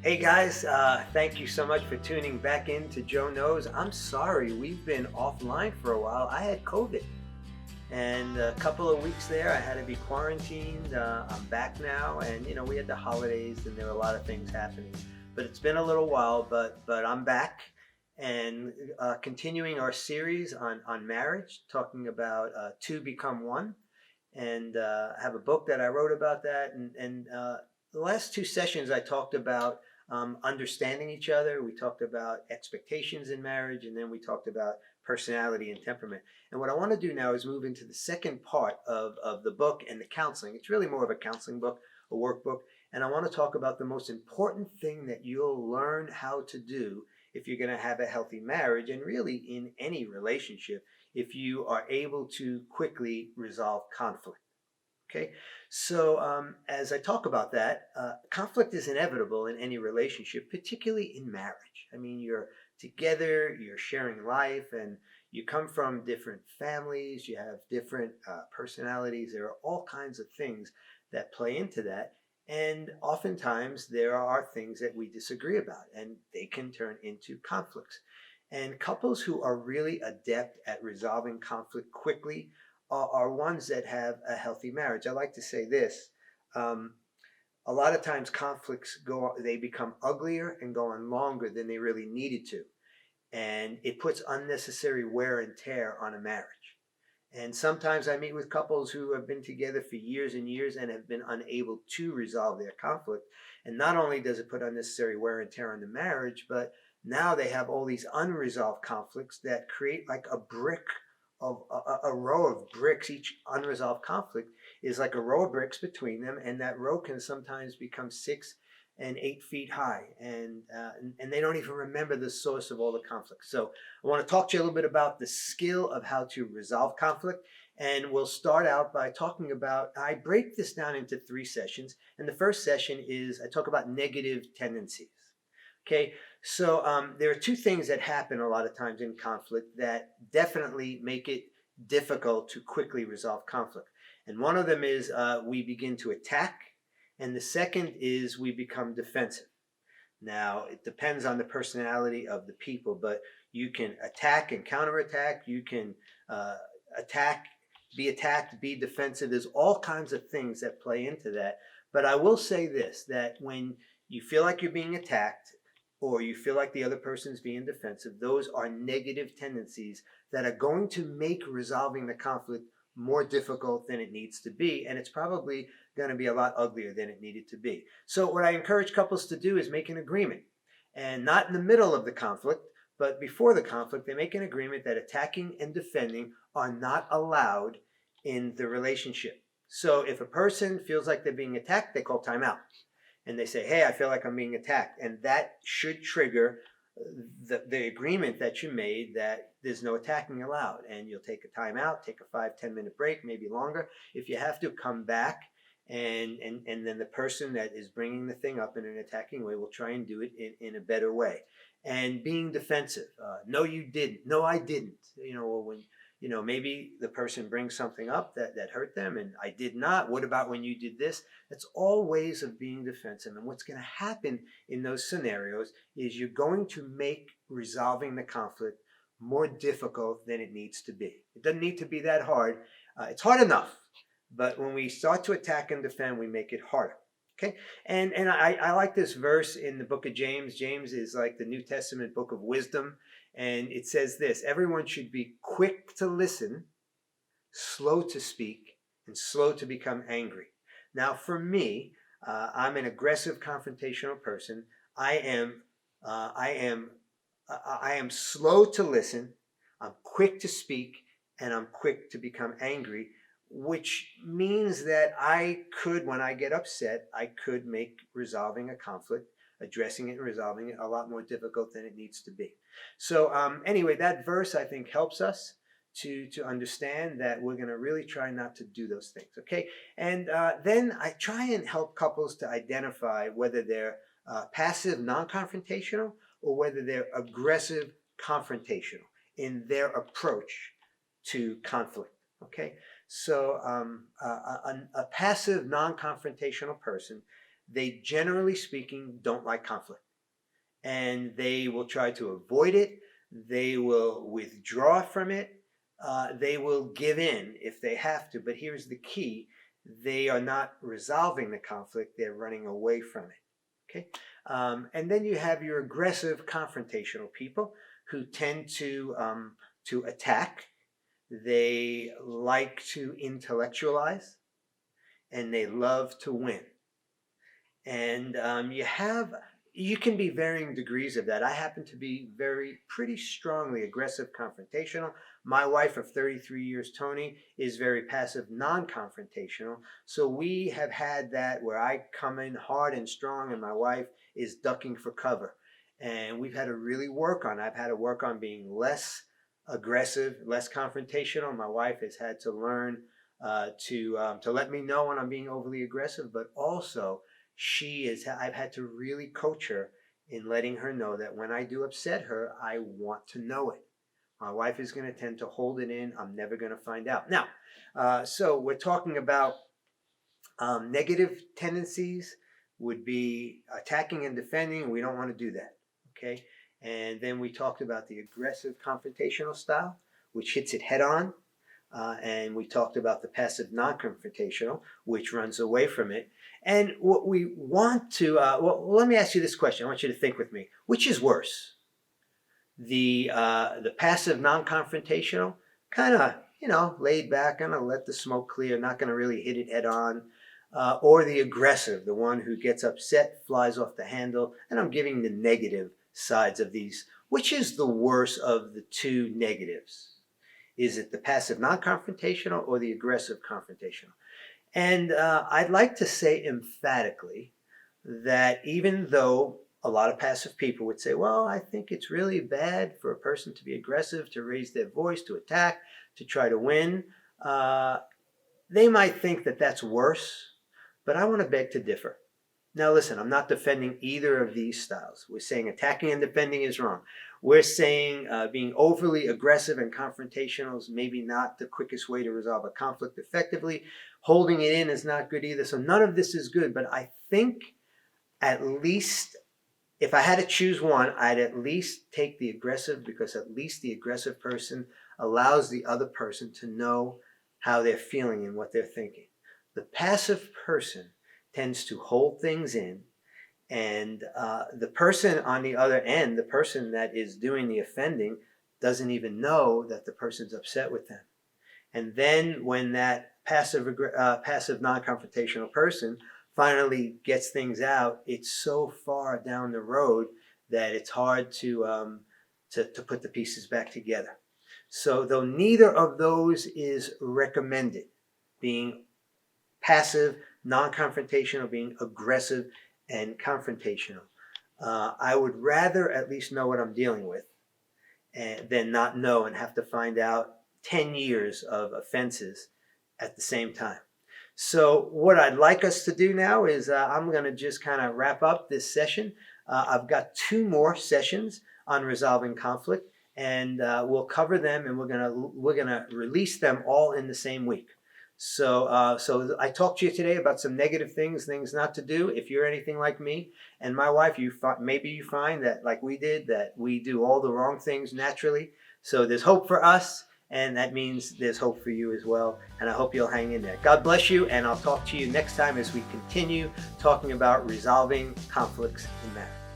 Hey guys, thank you so much for tuning back in to Joe Knows. I'm sorry we've been offline for a while. I had COVID and a couple of weeks there I had to be quarantined. I'm back now, and we had the holidays and there were a lot of things happening. But it's been a little while, but I'm back and continuing our series on marriage, talking about two become one. And I have a book that I wrote about that. And the last two sessions I talked about understanding each other. We talked about expectations in marriage, and then we talked about personality and temperament. And what I want to do now is move into the second part of the book and the counseling. It's really more of a counseling book, a workbook. And I want to talk about the most important thing that you'll learn how to do if you're going to have a healthy marriage, and really in any relationship, if you are able to quickly resolve conflict. Okay, so as I talk about that, conflict is inevitable in any relationship, particularly in marriage. I mean, you're together, you're sharing life, and you come from different families, you have different personalities. There are all kinds of things that play into that. And oftentimes there are things that we disagree about, and they can turn into conflicts. And couples who are really adept at resolving conflict quickly are ones that have a healthy marriage. I like to say this. Um, a lot of times conflicts they become uglier and go on longer than they really needed to. And it puts unnecessary wear and tear on a marriage. And sometimes I meet with couples who have been together for years and years and have been unable to resolve their conflict. And not only does it put unnecessary wear and tear on the marriage, but now they have all these unresolved conflicts that create like a brick of a row of bricks. Each unresolved conflict is like a row of bricks between them, and that row can sometimes become 6 and 8 feet high, and they don't even remember the source of all the conflict. So I want to talk to you a little bit about the skill of how to resolve conflict, and we'll start out by talking about, I break this down into 3 sessions, and the first session is I talk about negative tendencies. Okay, so there are two things that happen a lot of times in conflict that definitely make it difficult to quickly resolve conflict. And one of them is we begin to attack, and the second is we become defensive. Now, it depends on the personality of the people, but you can attack and counterattack. You can attack, be defensive. There's all kinds of things that play into that. But I will say this, that when you feel like you're being attacked, or you feel like the other person's being defensive, those are negative tendencies that are going to make resolving the conflict more difficult than it needs to be. And it's probably going to be a lot uglier than it needed to be. So what I encourage couples to do is make an agreement, and not in the middle of the conflict, but before the conflict. They make an agreement that attacking and defending are not allowed in the relationship. So if a person feels like they're being attacked, they call timeout. And they say, hey, I feel like I'm being attacked. And that should trigger the agreement that you made that there's no attacking allowed. And you'll take a timeout, take a 5-10 minute break, maybe longer. If you have to, come back. And then the person that is bringing the thing up in an attacking way will try and do it in a better way. And being defensive. No, you didn't. No, I didn't. When maybe the person brings something up that hurt them, and I did not. What about when you did this? That's all ways of being defensive. And what's going to happen in those scenarios is you're going to make resolving the conflict more difficult than it needs to be. It doesn't need to be that hard. It's hard enough. But when we start to attack and defend, we make it harder. Okay, and I like this verse in the book of James. James is like the New Testament book of wisdom. And it says this: everyone should be quick to listen, slow to speak, and slow to become angry. Now, for me, I'm an aggressive, confrontational person. I am slow to listen. I'm quick to speak, and I'm quick to become angry, which means that I could, when I get upset, I could make resolving a conflict, addressing it and resolving it, a lot more difficult than it needs to be. So anyway, that verse I think helps us to understand that we're going to really try not to do those things. Okay, and then I try and help couples to identify whether they're passive, non-confrontational, or whether they're aggressive, confrontational in their approach to conflict. Okay, so a passive, non-confrontational person they generally speaking don't like conflict, and they will try to avoid it. They will withdraw from it. They will give in if they have to. But here's the key: they are not resolving the conflict, they're running away from it. Okay? And then you have your aggressive confrontational people who tend to attack. They like to intellectualize, and they love to win. And you can be varying degrees of that. I happen to be pretty strongly aggressive confrontational. My wife of 33 years, Tony, is very passive non-confrontational. So we have had that where I come in hard and strong and my wife is ducking for cover. And we've had to really I've had to work on being less aggressive, less confrontational. My wife has had to learn to let me know when I'm being overly aggressive, but also I've had to really coach her in letting her know that when I do upset her, I want to know it. My wife is going to tend to hold it in. I'm never going to find out. Now, so we're talking about negative tendencies would be attacking and defending. We don't want to do that. Okay. And then we talked about the aggressive confrontational style, which hits it head on. And we talked about the passive non-confrontational, which runs away from it. And what we want to, let me ask you this question. I want you to think with me. Which is worse? The passive non-confrontational, kind of, laid back, going to let the smoke clear, not going to really hit it head on. Or the aggressive, the one who gets upset, flies off the handle. And I'm giving the negative sides of these. Which is the worst of the two negatives? Is it the passive non-confrontational or the aggressive confrontational? And I'd like to say emphatically that even though a lot of passive people would say, well, I think it's really bad for a person to be aggressive, to raise their voice, to attack, to try to win, they might think that that's worse, but I want to beg to differ. Now listen, I'm not defending either of these styles. We're saying attacking and defending is wrong. We're saying being overly aggressive and confrontational is maybe not the quickest way to resolve a conflict effectively. Holding it in is not good either. So none of this is good, but I think at least if I had to choose one, I'd at least take the aggressive, because at least the aggressive person allows the other person to know how they're feeling and what they're thinking. The passive person tends to hold things in, and the person on the other end, the person that is doing the offending, doesn't even know that the person's upset with them. And then when that passive non-confrontational person finally gets things out, it's so far down the road that it's hard to put the pieces back together. So though neither of those is recommended, being passive, non-confrontational, being aggressive and confrontational, I would rather at least know what I'm dealing with than not know and have to find out 10 years of offenses at the same time. So what I'd like us to do now is I'm going to just kind of wrap up this session. I've got 2 more sessions on resolving conflict, and we'll cover them, and we're gonna release them all in the same week. So I talked to you today about some negative things not to do. If you're anything like me and my wife, maybe you find that, like we did, that we do all the wrong things naturally. So there's hope for us, and that means there's hope for you as well. And I hope you'll hang in there. God bless you, and I'll talk to you next time as we continue talking about resolving conflicts in marriage.